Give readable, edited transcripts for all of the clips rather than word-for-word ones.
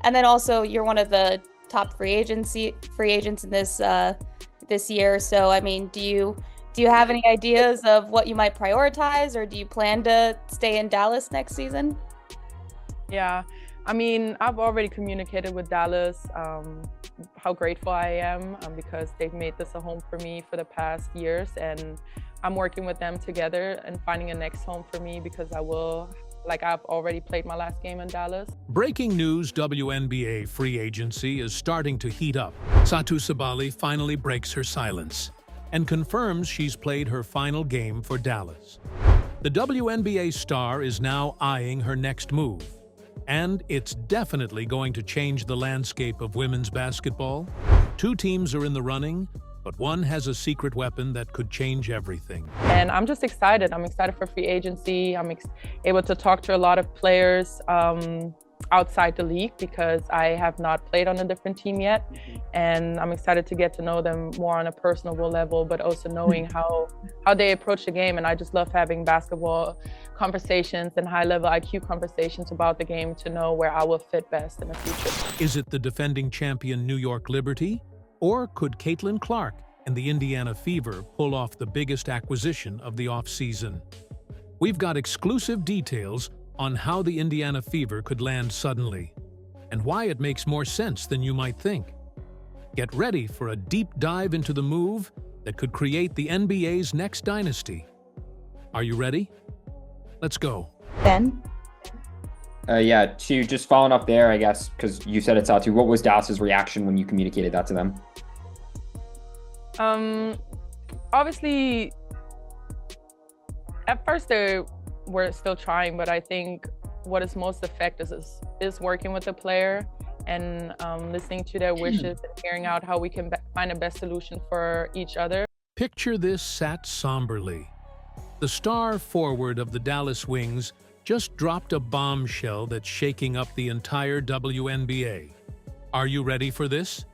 And then also you're one of the top free agents in this year. So I mean, do you have any ideas of what you might prioritize, or do you plan to stay in Dallas next season? Yeah, I mean, I've already communicated with Dallas how grateful I am because they've made this a home for me for the past years, and I'm working with them together and finding a next home for me because I've already played my last game in Dallas. Breaking news: WNBA free agency is starting to heat up. Satou Sabally finally breaks her silence and confirms she's played her final game for Dallas. The WNBA star is now eyeing her next move, and it's definitely going to change the landscape of women's basketball. Two teams are in the running, but one has a secret weapon that could change everything. And I'm just excited. I'm excited for free agency. I'm able to talk to a lot of players outside the league because I have not played on a different team yet. And I'm excited to get to know them more on a personable level, but also knowing how they approach the game. And I just love having basketball conversations and high-level IQ conversations about the game to know where I will fit best in the future. Is it the defending champion New York Liberty? Or could Caitlyn Clark and the Indiana Fever pull off the biggest acquisition of the offseason? We've got exclusive details on how the Indiana Fever could land suddenly, and why it makes more sense than you might think. Get ready for a deep dive into the move that could create the NBA's next dynasty. Are you ready? Let's go. Ben? Yeah, to just following up there, I guess, because you said it's Satou, what was Dallas's reaction when you communicated that to them? Obviously, at first they were still trying, but I think what is most effective is working with the player and listening to their wishes and hearing out how we can find a best solution for each other. Picture this sat somberly. The star forward of the Dallas Wings just dropped a bombshell that's shaking up the entire WNBA. Are you ready for this?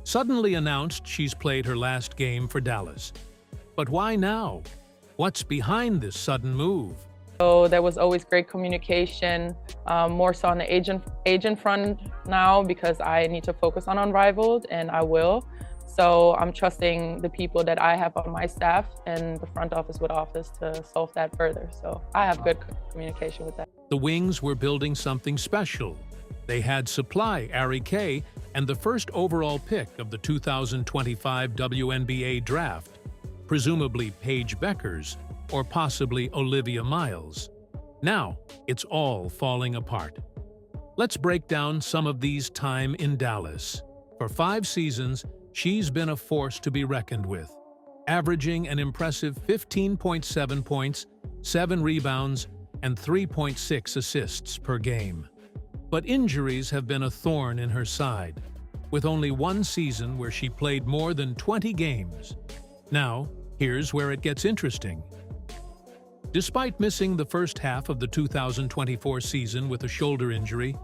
Suddenly announced she's played her last game for Dallas. But why now? What's behind this sudden move? So there was always great communication, more so on the agent front now because I need to focus on Unrivaled, and I will. So I'm trusting the people that I have on my staff and the front office with office to solve that further. So I have good communication with that. The Wings were building something special. They had supply Ari Kay and the first overall pick of the 2025 WNBA draft, presumably Paige Beckers or possibly Olivia Miles. Now, it's all falling apart. Let's break down some of these time in Dallas. For 5 seasons, she's been a force to be reckoned with, averaging an impressive 15.7 points, 7 rebounds, and 3.6 assists per game. But injuries have been a thorn in her side, with only one season where she played more than 20 games. Now, here's where it gets interesting. Despite missing the first half of the 2024 season with a shoulder injury,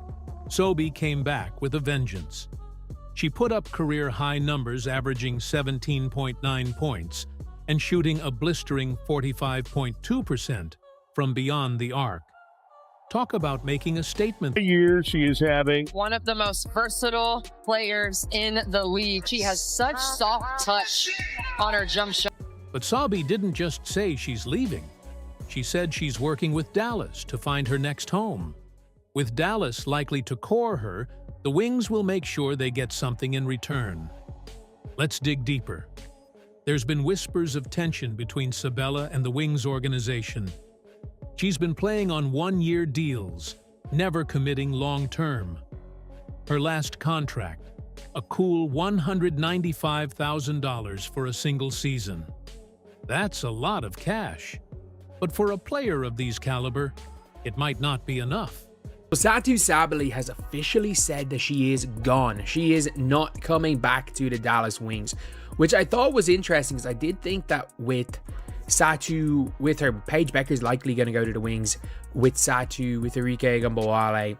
Sabally came back with a vengeance. She put up career-high numbers averaging 17.9 points and shooting a blistering 45.2% from beyond the arc. Talk about making a statement. Year she is having one of the most versatile players in the league. She has such soft touch on her jump shot. But Sabally didn't just say she's leaving. She said she's working with Dallas to find her next home. With Dallas likely to core her, the Wings will make sure they get something in return. Let's dig deeper. There's been whispers of tension between Sabally and the Wings organization. She's been playing on one-year deals, never committing long-term. Her last contract, a cool $195,000 for a single season. That's a lot of cash. But for a player of these caliber, it might not be enough. Satou Sabally has officially said that she is gone. She is not coming back to the Dallas Wings, which I thought was interesting because I did think that with Satou, with her, Paige Becker's likely going to go to the Wings. With Satou, with Enrique Gumbawale,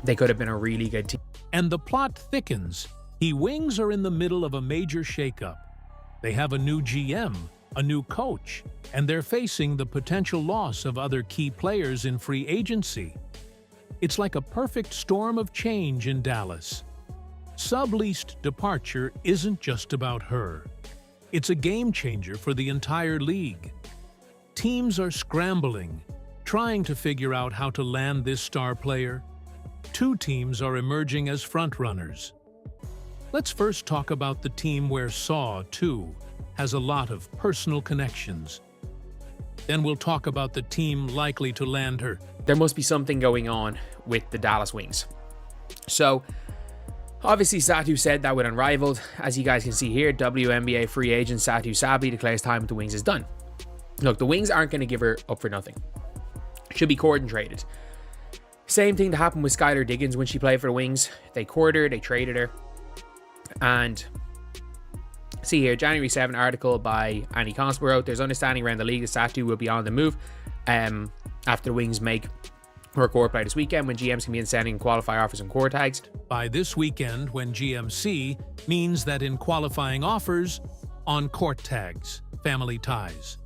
they could have been a really good team. And the plot thickens. The Wings are in the middle of a major shakeup. They have a new GM, a new coach, and they're facing the potential loss of other key players in free agency. It's like a perfect storm of change in Dallas. Sabbally's departure isn't just about her. It's a game changer for the entire league. Teams are scrambling, trying to figure out how to land this star player. Two teams are emerging as frontrunners. Let's first talk about the team where Satou has a lot of personal connections. Then we'll talk about the team likely to land her. There must be something going on with the Dallas Wings. So, obviously Satou said that with Unrivaled. As you guys can see here, WNBA free agent Satou Sabally declares time with the Wings is done. Look, the Wings aren't going to give her up for nothing. She'll be courted and traded. Same thing that happened with Skylar Diggins when she played for the Wings. They courted her, they traded her. And see here, January 7 article by Annie Consborough. There's understanding around the league that Satou will be on the move after the Wings make her court play this weekend, when GMs can be sending qualifier offers and core tags. By this weekend, when GMC means that in qualifying offers, on court tags, family ties,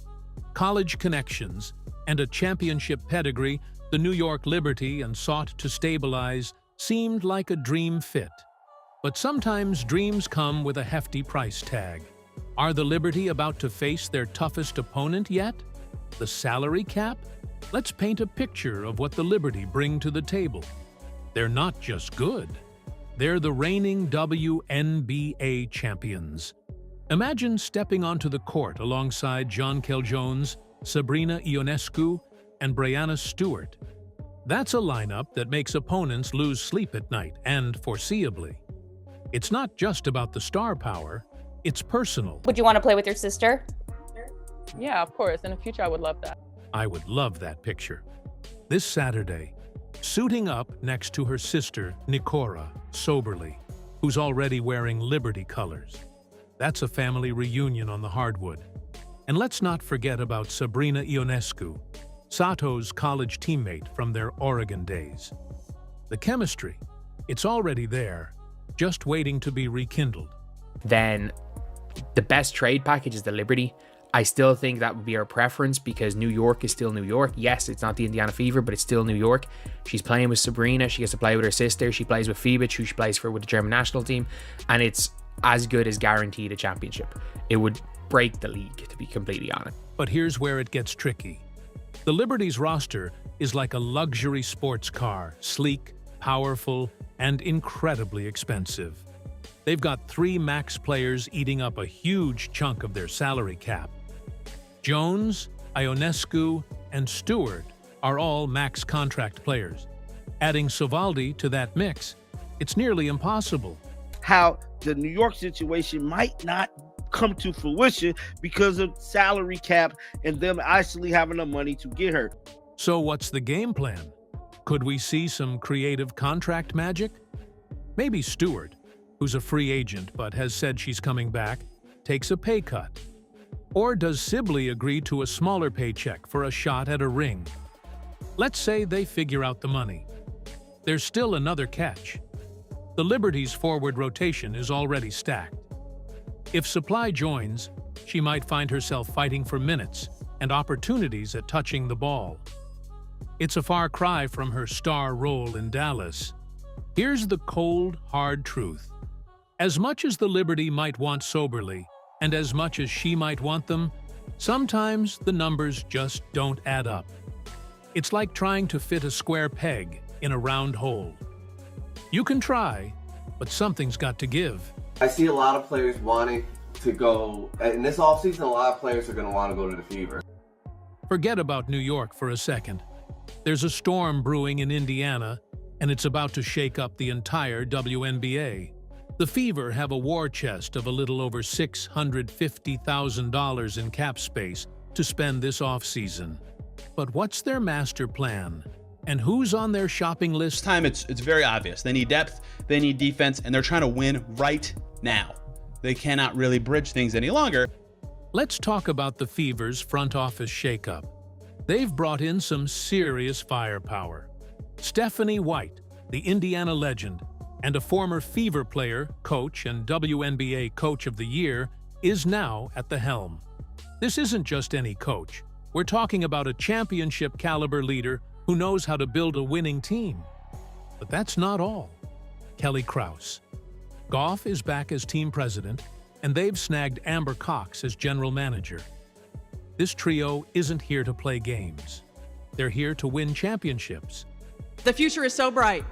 college connections, and a championship pedigree, the New York Liberty and sought to stabilize seemed like a dream fit. But sometimes dreams come with a hefty price tag. Are the Liberty about to face their toughest opponent yet? The salary cap? Let's paint a picture of what the Liberty bring to the table. They're not just good. They're the reigning WNBA champions. Imagine stepping onto the court alongside Jonquel Jones, Sabrina Ionescu, and Breanna Stewart. That's a lineup that makes opponents lose sleep at night, and foreseeably. It's not just about the star power, it's personal. Would you want to play with your sister? Yeah, of course. In the future, I would love that. I would love that picture. This Saturday, suiting up next to her sister, Nikora, soberly, who's already wearing Liberty colors. That's a family reunion on the hardwood. And let's not forget about Sabrina Ionescu, Satou's college teammate from their Oregon days. The chemistry, it's already there, just waiting to be rekindled. Then the best trade package is the Liberty. I still think that would be our preference because New York is still New York. Yes, it's not the Indiana Fever, but it's still New York. She's playing with Sabrina. She gets to play with her sister. She plays with Fibic, who she plays for with the German national team. And it's as good as guaranteed a championship. It would break the league, to be completely honest. But here's where it gets tricky. The Liberty's roster is like a luxury sports car, sleek, powerful, and incredibly expensive. They've got 3 max players eating up a huge chunk of their salary cap. Jones, Ionescu, and Stewart are all max contract players. Adding Sabally to that mix, it's nearly impossible. How the New York situation might not come to fruition because of salary cap and them actually having the money to get her. So what's the game plan? Could we see some creative contract magic? Maybe Stewart, who's a free agent but has said she's coming back, takes a pay cut. Or does Sabally agree to a smaller paycheck for a shot at a ring? Let's say they figure out the money. There's still another catch. The Liberty's forward rotation is already stacked. If Supply joins, she might find herself fighting for minutes and opportunities at touching the ball. It's a far cry from her star role in Dallas. Here's the cold, hard truth. As much as the Liberty might want Soberly, and as much as she might want them, sometimes the numbers just don't add up. It's like trying to fit a square peg in a round hole. You can try, but something's got to give. I see a lot of players wanting to go, in this offseason, a lot of players are going to want to go to the Fever. Forget about New York for a second. There's a storm brewing in Indiana, and it's about to shake up the entire WNBA. The Fever have a war chest of a little over $650,000 in cap space to spend this offseason. But what's their master plan? And who's on their shopping list? This time it's very obvious. They need depth, they need defense, and they're trying to win right now. They cannot really bridge things any longer. Let's talk about the Fever's front office shakeup. They've brought in some serious firepower. Stephanie White, the Indiana legend, and a former Fever player, coach, and WNBA Coach of the Year, is now at the helm. This isn't just any coach. We're talking about a championship-caliber leader who knows how to build a winning team. But that's not all. Kelly Krause. Goff is back as team president, and they've snagged Amber Cox as general manager. This trio isn't here to play games. They're here to win championships. The future is so bright,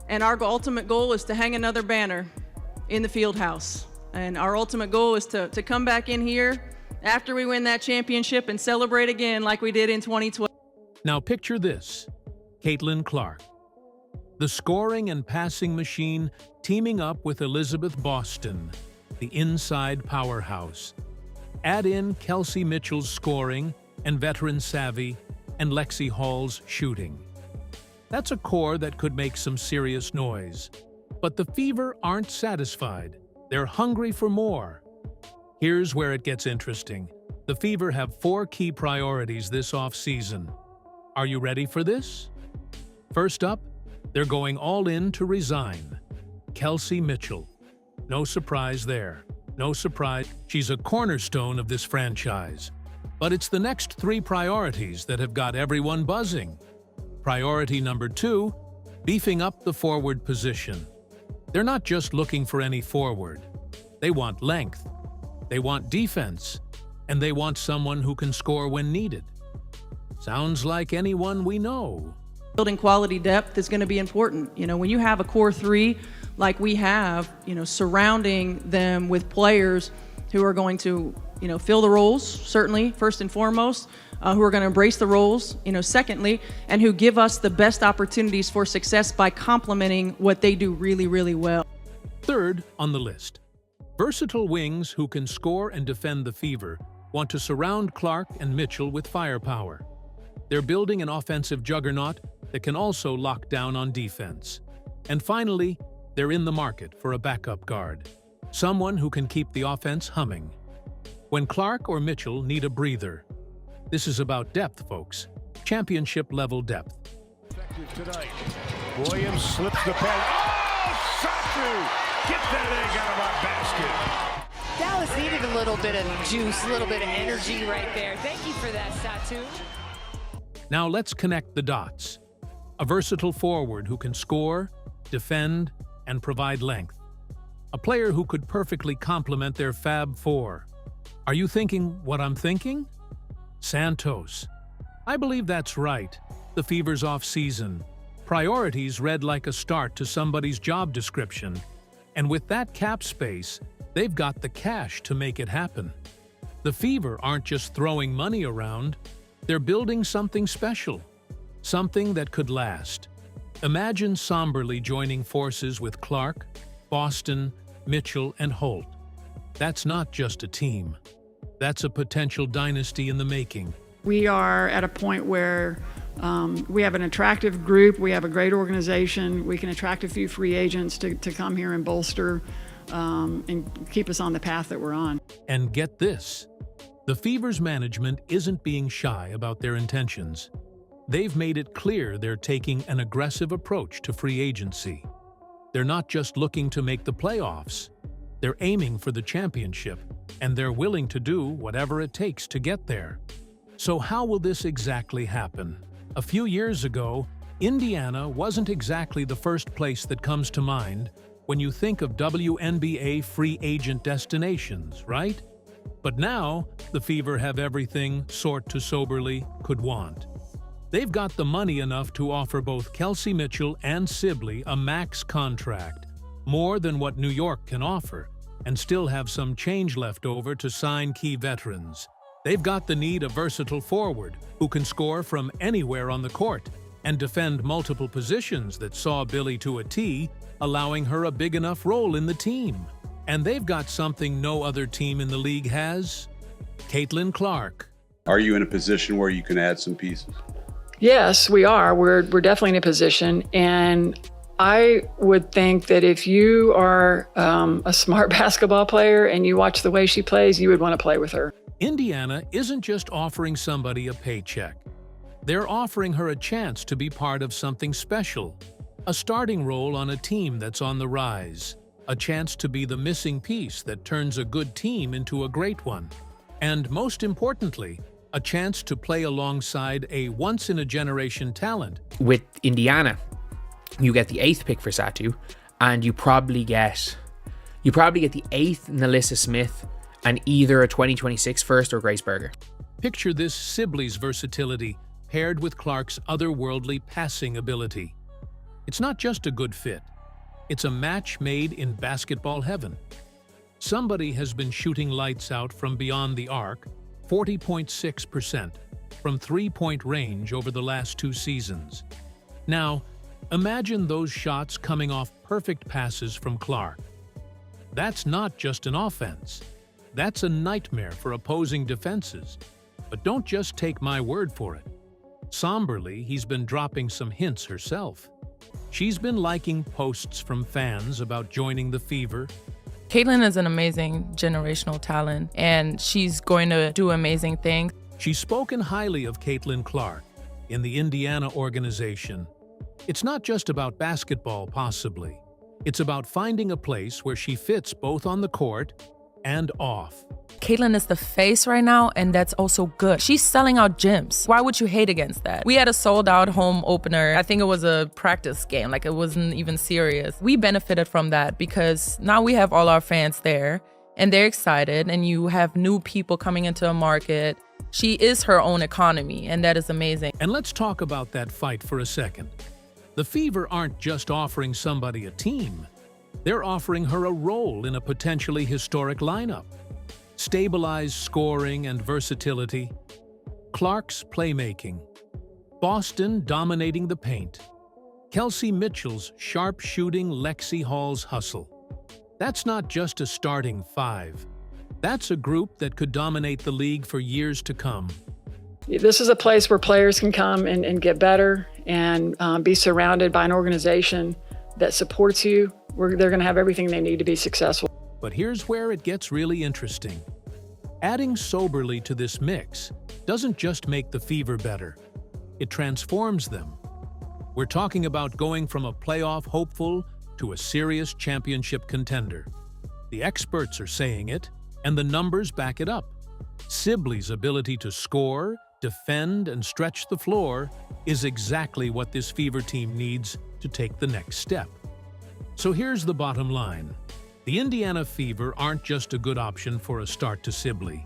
and our ultimate goal is to hang another banner in the field house. And our ultimate goal is to come back in here after we win that championship and celebrate again like we did in 2012. Now picture this, Caitlyn Clark, the scoring and passing machine teaming up with Elizabeth Boston, the inside powerhouse. Add in Kelsey Mitchell's scoring and veteran savvy and Lexi Hall's shooting. That's a core that could make some serious noise. But the Fever aren't satisfied. They're hungry for more. Here's where it gets interesting. The Fever have 4 key priorities this offseason. Are you ready for this? First up, they're going all in to resign. Kelsey Mitchell. No surprise there. No surprise, she's a cornerstone of this franchise. But it's the next 3 priorities that have got everyone buzzing. Priority number 2, beefing up the forward position. They're not just looking for any forward. They want length, they want defense, and they want someone who can score when needed. Sounds like anyone we know. Building quality depth is going to be important. You know, when you have a core 3 like we have, you know, surrounding them with players who are going to, you know, fill the roles, certainly, first and foremost, who are going to embrace the roles, you know, secondly, and who give us the best opportunities for success by complementing what they do really, really well. Third on the list, versatile wings who can score and defend the Fever want to surround Clark and Mitchell with firepower. They're building an offensive juggernaut that can also lock down on defense. And finally, they're in the market for a backup guard, someone who can keep the offense humming. When Clark or Mitchell need a breather, this is about depth, folks. Championship-level depth. Tonight. Williams slips the pen. Oh, Satou! Get that egg out of our basket. Dallas needed a little bit of juice, a little bit of energy right there. Thank you for that, Satou. Now let's connect the dots. A versatile forward who can score, defend, and provide length. A player who could perfectly complement their Fab Four. Are you thinking what I'm thinking? Santos. I believe that's right. The Fever's off-season. Priorities read like a start to somebody's job description. And with that cap space, they've got the cash to make it happen. The Fever aren't just throwing money around, they're building something special. Something that could last. Imagine somberly joining forces with Clark, Boston, Mitchell, and Holt. That's not just a team. That's a potential dynasty in the making. We are at a point where we have an attractive group, we have a great organization, we can attract a few free agents to come here and bolster and keep us on the path that we're on. And get this, the Fever's management isn't being shy about their intentions. They've made it clear they're taking an aggressive approach to free agency. They're not just looking to make the playoffs. They're aiming for the championship, and they're willing to do whatever it takes to get there. So how will this exactly happen? A few years ago, Indiana wasn't exactly the first place that comes to mind when you think of WNBA free agent destinations, right? But now, the Fever have everything Sort to Soberly could want. They've got the money enough to offer both Kelsey Mitchell and Sabally a max contract, more than what New York can offer, and still have some change left over to sign key veterans. They've got the need a versatile forward who can score from anywhere on the court and defend multiple positions that saw Billy to a T, allowing her a big enough role in the team. And they've got something no other team in the league has: Caitlyn Clark. Are you in a position where you can add some pieces? Yes, we are. We're definitely in a position, and I would think that if you are a smart basketball player and you watch the way she plays, you would want to play with her. Indiana isn't just offering somebody a paycheck. They're offering her a chance to be part of something special, a starting role on a team that's on the rise, a chance to be the missing piece that turns a good team into a great one, and most importantly, a chance to play alongside a once-in-a-generation talent. With Indiana, you get the 8th pick for Satou, and you probably get the 8th Nalissa Smith and either a 2026 first or Grace Berger. Picture this Sabally's versatility paired with Clark's otherworldly passing ability. It's not just a good fit. It's a match made in basketball heaven. Somebody has been shooting lights out from beyond the arc, 40.6%, from three-point range over the last 2 seasons. Now, imagine those shots coming off perfect passes from Clark. That's not just an offense. That's a nightmare for opposing defenses. But don't just take my word for it. Somberly, he's been dropping some hints herself. She's been liking posts from fans about joining the Fever. Caitlyn is an amazing generational talent, and she's going to do amazing things. She's spoken highly of Caitlyn Clark in the Indiana organization. It's not just about basketball, possibly. It's about finding a place where she fits both on the court and off. Caitlyn is the face right now, and that's also good. She's selling out gyms. Why would you hate against that? We had a sold-out home opener. I think it was a practice game, like it wasn't even serious. We benefited from that because now we have all our fans there, and they're excited, and you have new people coming into a market. She is her own economy, and that is amazing. And let's talk about that fight for a second. The Fever aren't just offering somebody a team. They're offering her a role in a potentially historic lineup. Stabilized scoring and versatility, Clark's playmaking, Boston dominating the paint, Kelsey Mitchell's sharp shooting, Lexi Hall's hustle. That's not just a starting 5. That's a group that could dominate the league for years to come. This is a place where players can come and get better and be surrounded by an organization that supports you. They're going to have everything they need to be successful. But here's where it gets really interesting. Adding Sabally to this mix doesn't just make the Fever better. It transforms them. We're talking about going from a playoff hopeful to a serious championship contender. The experts are saying it, and the numbers back it up. Sabally's ability to score, defend, and stretch the floor is exactly what this Fever team needs to take the next step. So here's the bottom line. The Indiana Fever aren't just a good option for a start to Sabally.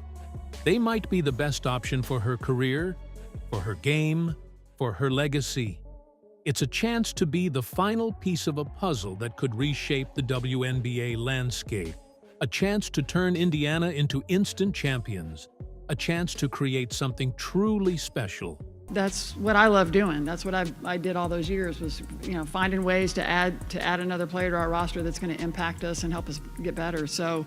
They might be the best option for her career, for her game, for her legacy. It's a chance to be the final piece of a puzzle that could reshape the WNBA landscape. A chance to turn Indiana into instant champions. A chance to create something truly special. That's what I love doing. That's what I did all those years was, finding ways to add another player to our roster that's going to impact us and help us get better. So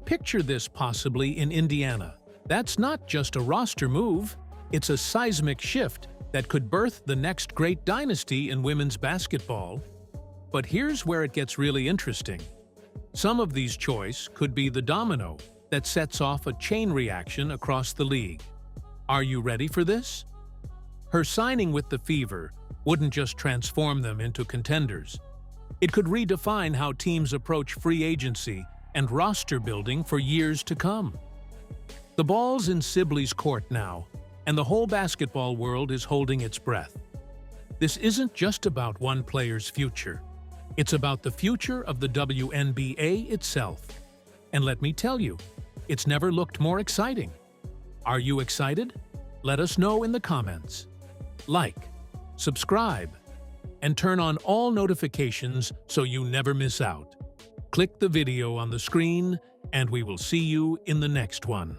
picture this possibly in Indiana. That's not just a roster move. It's a seismic shift that could birth the next great dynasty in women's basketball. But here's where it gets really interesting. Some of these choices could be the domino that sets off a chain reaction across the league. Are you ready for this? Her signing with the Fever wouldn't just transform them into contenders. It could redefine how teams approach free agency and roster building for years to come. The ball's in Sabally's court now, and the whole basketball world is holding its breath. This isn't just about one player's future. It's about the future of the WNBA itself. And let me tell you, it's never looked more exciting. Are you excited? Let us know in the comments. Like, subscribe, and turn on all notifications so you never miss out. Click the video on the screen, and we will see you in the next one.